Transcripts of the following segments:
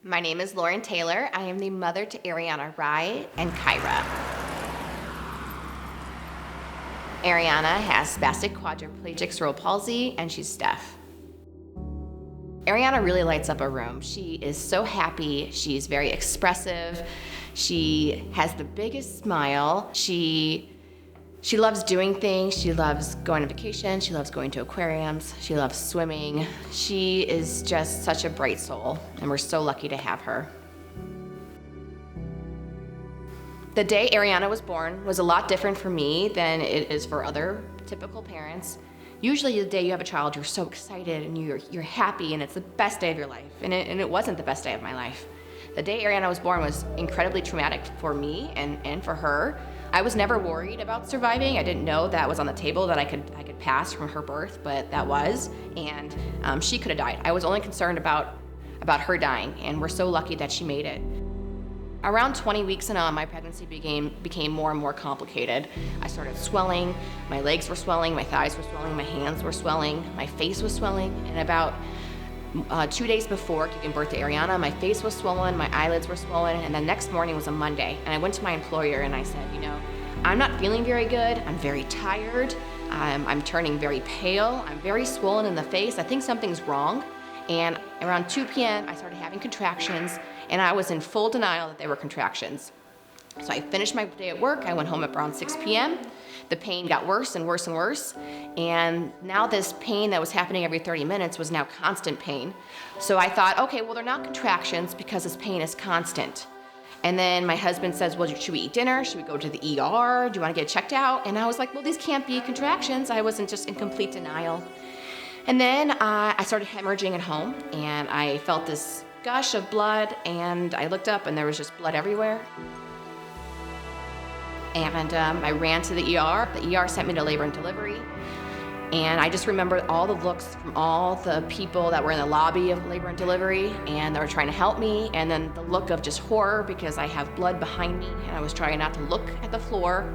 My name is Lauren Taylor. I am the mother to Ariana Rye and Kyra. Ariana has spastic quadriplegic cerebral palsy, and she's deaf. Ariana really lights up a room. She is so happy. She's very expressive. She has the biggest smile. She loves doing things. She loves going on vacation. She loves going to aquariums. She loves swimming. She is just such a bright soul, and we're so lucky to have her. The day Ariana was born was a lot different for me than it is for other typical parents. Usually the day you have a child, you're so excited and you're happy and it's the best day of your life. And it wasn't the best day of my life. The day Ariana was born was incredibly traumatic for me and for her. I was never worried about surviving. I didn't know that was on the table, that I could pass from her birth, but that was, and she could have died. I was only concerned about her dying, and we're so lucky that she made it. Around 20 weeks and on, my pregnancy became more and more complicated. I started swelling, my legs were swelling, my thighs were swelling, my hands were swelling, my face was swelling, and about 2 days before giving birth to Ariana, my face was swollen, my eyelids were swollen, and the next morning was a Monday, and I went to my employer and I said, I'm not feeling very good, I'm very tired, I'm turning very pale, I'm very swollen in the face, I think something's wrong. And around 2 p.m., I started having contractions, and I was in full denial that they were contractions. So I finished my day at work, I went home at around 6 p.m. The pain got worse and worse and worse, and now this pain that was happening every 30 minutes was now constant pain. So I thought, okay, well, they're not contractions because this pain is constant. And then my husband says, well, should we eat dinner? Should we go to the ER? Do you want to get checked out? And I was like, well, these can't be contractions. I wasn't just in complete denial. And then I started hemorrhaging at home, and I felt this gush of blood, and I looked up, and there was just blood everywhere. And I ran to the ER. The ER sent me to labor and delivery. And I just remember all the looks from all the people that were in the lobby of labor and delivery, and they were trying to help me. And then the look of just horror because I have blood behind me, and I was trying not to look at the floor.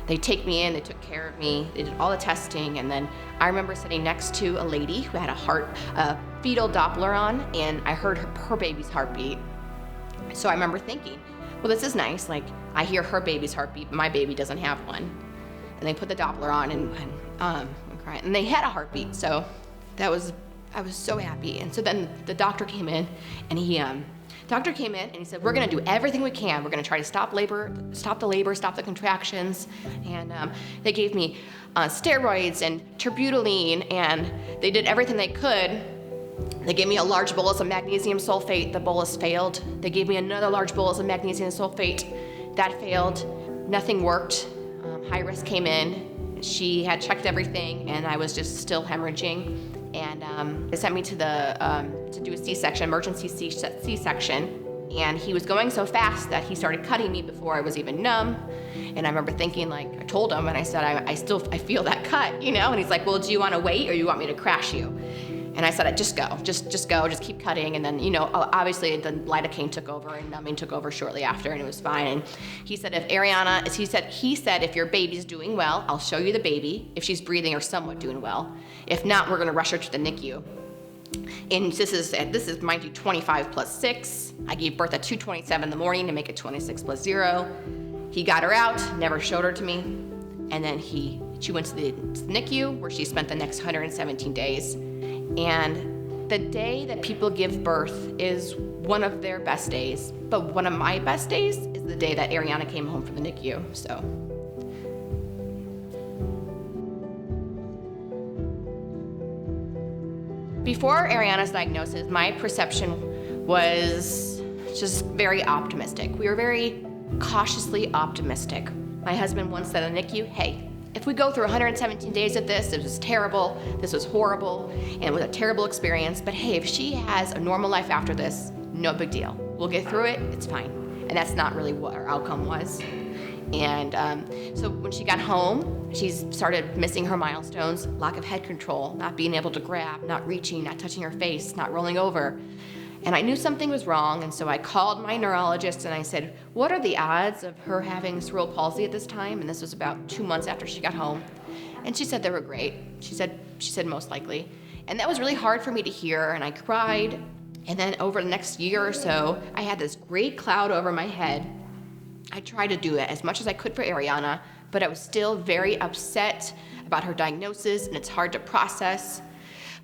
They take me in, they took care of me, they did all the testing, and then I remember sitting next to a lady who had a fetal Doppler on, and I heard her baby's heartbeat. So I remember thinking, well, this is nice, like I hear her baby's heartbeat, but my baby doesn't have one. And they put the Doppler on, and I'm crying, and they had a heartbeat, so I was so happy. And so then the doctor came in, and he said, we're gonna do everything we can. We're gonna try to stop the labor, stop the contractions. And they gave me steroids and terbutaline, and they did everything they could. They gave me a large bolus of magnesium sulfate. The bolus failed. They gave me another large bolus of magnesium sulfate. That failed. Nothing worked. High risk came in. She had checked everything, and I was just still hemorrhaging. And they sent me to do a C-section, emergency C-section. And he was going so fast that he started cutting me before I was even numb. And I remember thinking, I told him, and I said, I feel that cut, And he's like, well, do you want to wait or you want me to crash you? And I said, just go, just keep cutting. And then, obviously the lidocaine took over and numbing took over shortly after, and it was fine. And he said, he said, if your baby's doing well, I'll show you the baby, if she's breathing or somewhat doing well. If not, we're gonna rush her to the NICU. And this is mind you, 25 plus 6. I gave birth at 2:27 in the morning to make it 26 plus 0. He got her out, never showed her to me. And then she went to the NICU, where she spent the next 117 days. And the day that people give birth is one of their best days, but one of my best days is the day that Ariana came home from the NICU, so. Before Ariana's diagnosis, my perception was just very optimistic. We were very cautiously optimistic. My husband once said in the NICU, hey, if we go through 117 days of this was terrible, this was horrible, and it was a terrible experience, but hey, if she has a normal life after this, no big deal. We'll get through it, it's fine. And that's not really what our outcome was. And so when she got home, she started missing her milestones, lack of head control, not being able to grab, not reaching, not touching her face, not rolling over. And I knew something was wrong, and so I called my neurologist and I said, what are the odds of her having cerebral palsy at this time? And this was about 2 months after she got home. And she said they were great. She said most likely. And that was really hard for me to hear, and I cried. And then over the next year or so, I had this great cloud over my head. I tried to do it as much as I could for Ariana, but I was still very upset about her diagnosis, and it's hard to process.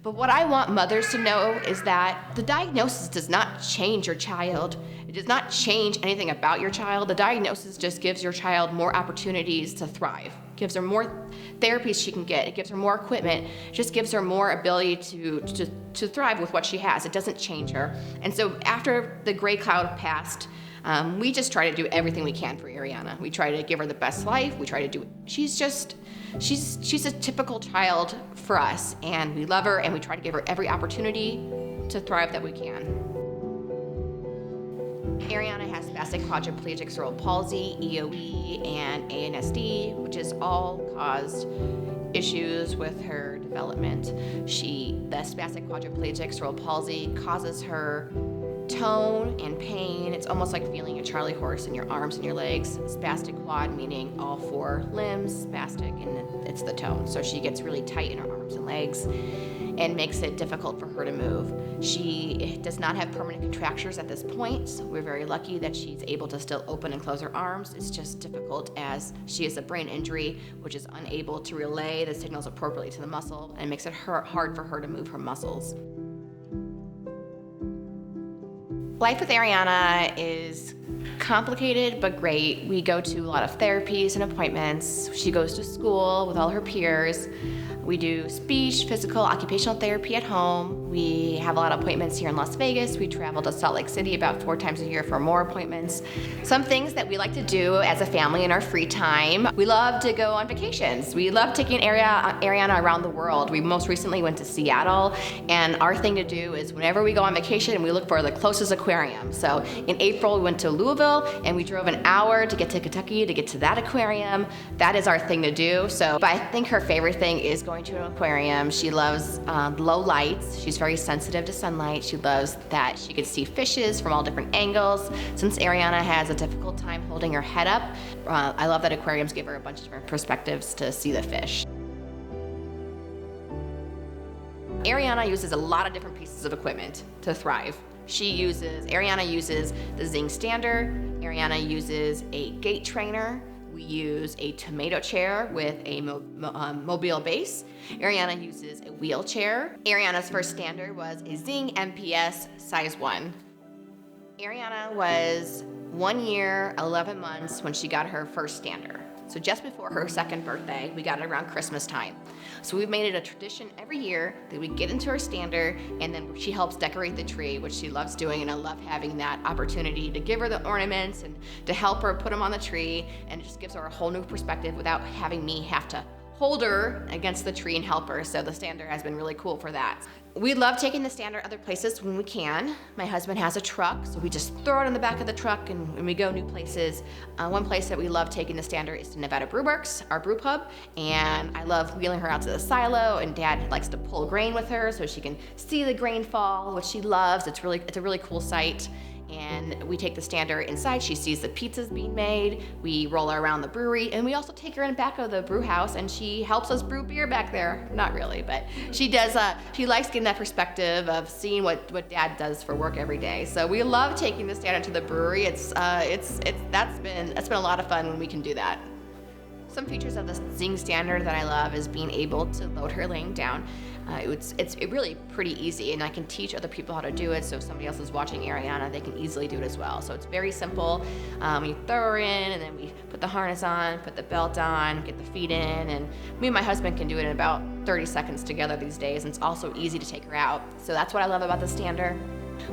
But what I want mothers to know is that the diagnosis does not change your child. It does not change anything about your child. The diagnosis just gives your child more opportunities to thrive. It gives her more therapies she can get. It gives her more equipment. It just gives her more ability to thrive with what she has. It doesn't change her. And so after the gray cloud passed, we just try to do everything we can for Ariana. We try to give her the best life. We try to do, she's a typical child for us, and we love her, and we try to give her every opportunity to thrive that we can. Ariana has spastic quadriplegic cerebral palsy, EOE, and ANSD, which has all caused issues with her development. The spastic quadriplegic cerebral palsy causes her tone and pain. It's almost like feeling a Charlie horse in your arms and your legs. Spastic quad meaning all four limbs, spastic, and it's the tone. So she gets really tight in her arms and legs and makes it difficult for her to move. She does not have permanent contractures at this point. So we're very lucky that she's able to still open and close her arms. It's just difficult as she has a brain injury, which is unable to relay the signals appropriately to the muscle, and makes it hard for her to move her muscles. Life with Ariana is complicated but great. We go to a lot of therapies and appointments. She goes to school with all her peers. We do speech, physical, occupational therapy at home. We have a lot of appointments here in Las Vegas. We travel to Salt Lake City about 4 times a year for more appointments. Some things that we like to do as a family in our free time. We love to go on vacations. We love taking Ariana around the world. We most recently went to Seattle, and our thing to do is whenever we go on vacation, we look for the closest aquarium. So in April, we went to Louisville, and we drove an hour to get to Kentucky to get to that aquarium. That is our thing to do. But I think her favorite thing is going to an aquarium. She loves low lights. She's very sensitive to sunlight. She loves that she could see fishes from all different angles. Since Ariana has a difficult time holding her head up, I love that aquariums give her a bunch of different perspectives to see the fish. Ariana uses a lot of different pieces of equipment to thrive. Ariana uses the Zing Stander. Ariana uses a gait trainer. We use a tomato chair with a mobile base. Ariana uses a wheelchair. Ariana's first stander was a Zing MPS size 1. Ariana was 1 year, 11 months when she got her first stander. So just before her second birthday, we got it around Christmas time. So we've made it a tradition every year that we get into her stander, and then she helps decorate the tree, which she loves doing, and I love having that opportunity to give her the ornaments and to help her put them on the tree, and it just gives her a whole new perspective without having me have to hold her against the tree and help her. So the stander has been really cool for that. We love taking the stander other places when we can. My husband has a truck, so we just throw it in the back of the truck and we go new places. One place that we love taking the stander is to Nevada Brew Works, our brew pub, and I love wheeling her out to the silo, and Dad likes to pull grain with her so she can see the grain fall, which she loves. It's a really cool sight. And we take the stander inside. She sees the pizzas being made. We roll her around the brewery, and we also take her in the back of the brew house, and she helps us brew beer back there. Not really, but she does. She likes getting that perspective of seeing what Dad does for work every day. So we love taking the stander to the brewery. That's been a lot of fun when we can do that. Some features of the Zing Stander that I love is being able to load her laying down. It's really pretty easy, and I can teach other people how to do it, so if somebody else is watching Ariana, they can easily do it as well. So it's very simple. You throw her in, and then we put the harness on, put the belt on, get the feet in, and me and my husband can do it in about 30 seconds together these days, and it's also easy to take her out. So that's what I love about the Stander.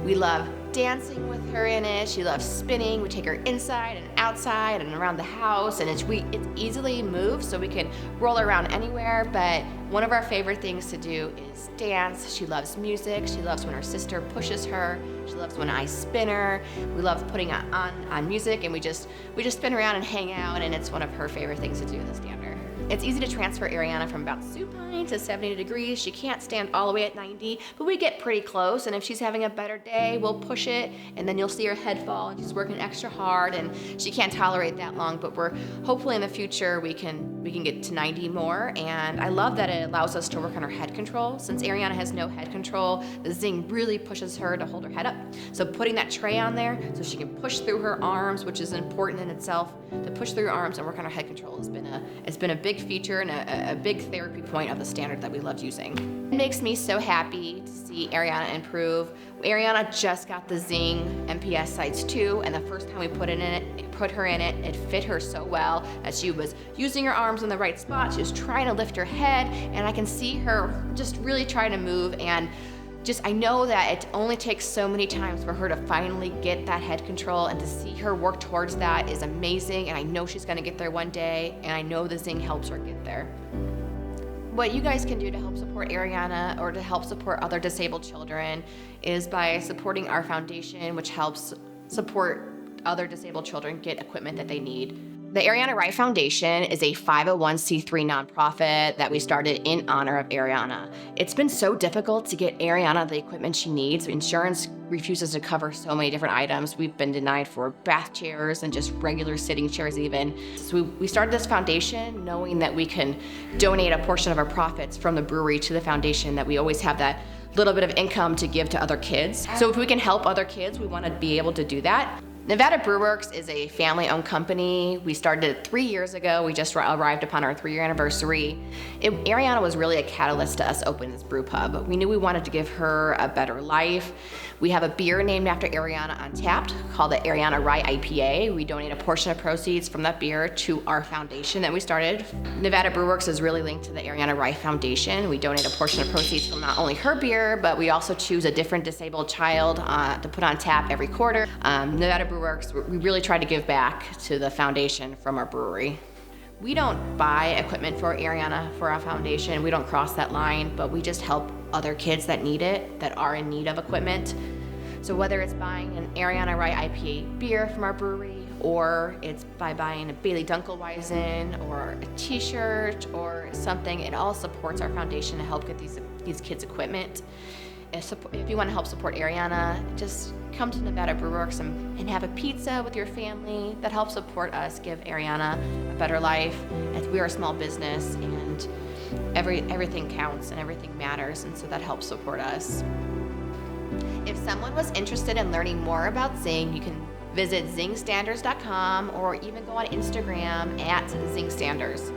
We love dancing with her in it. She loves spinning. We take her inside and outside and around the house, and it's easily moved, so we can roll her around anywhere. But one of our favorite things to do is dance. She loves music. She loves when her sister pushes her. She loves when I spin her. We love putting on music, and we just spin around and hang out, and it's one of her favorite things to do in the Stander. It's easy to transfer Ariana from about supine 90 to 70 degrees. She can't stand all the way at 90, but we get pretty close. And if she's having a better day, we'll push it, and then you'll see her head fall, and she's working extra hard, and she can't tolerate that long. But we're hopefully in the future we can get to 90 more. And I love that it allows us to work on her head control. Since Ariana has no head control, the Zing really pushes her to hold her head up. So putting that tray on there so she can push through her arms, which is important in itself, to push through her arms and work on her head control has been a big feature and a big therapy point of the standard that we love using. It makes me so happy to see Ariana improve. Ariana just got the Zing MPS size 2, and the first time we put her in it, it fit her so well that she was using her arms in the right spot. She was trying to lift her head, and I can see her just really trying to move, and I know that it only takes so many times for her to finally get that head control, and to see her work towards that is amazing, and I know she's gonna get there one day, and I know the Zing helps her get there. What you guys can do to help support Ariana or to help support other disabled children is by supporting our foundation, which helps support other disabled children get equipment that they need. The Ariana Rye Foundation is a 501c3 nonprofit that we started in honor of Ariana. It's been so difficult to get Ariana the equipment she needs. Insurance refuses to cover so many different items. We've been denied for bath chairs and just regular sitting chairs even. So we started this foundation knowing that we can donate a portion of our profits from the brewery to the foundation, that we always have that little bit of income to give to other kids. So if we can help other kids, we want to be able to do that. Nevada Brew Works is a family-owned company. We started it 3 years ago. We just arrived upon our 3-year anniversary. Ariana was really a catalyst to us opening this brew pub. We knew we wanted to give her a better life. We have a beer named after Ariana on tap called the Ariana Rye IPA. We donate a portion of proceeds from that beer to our foundation that we started. Nevada Brew Works is really linked to the Ariana Rye Foundation. We donate a portion of proceeds from not only her beer, but we also choose a different disabled child to put on tap every quarter. Nevada Brew Works, we really try to give back to the foundation from our brewery. We don't buy equipment for Ariana for our foundation. We don't cross that line, but we just help other kids that need it, that are in need of equipment. So whether it's buying an Ariana Rye IPA beer from our brewery, or it's by buying a Bailey Dunkelweizen or a t-shirt or something, it all supports our foundation to help get these kids equipment. If you want to help support Ariana, just come to Nevada Brew Works and have a pizza with your family. That helps support us, give Ariana a better life. As we are a small business, and everything counts and everything matters, and so that helps support us. If someone was interested in learning more about Zing, you can visit zingstanders.com or even go on Instagram at Zing Standers.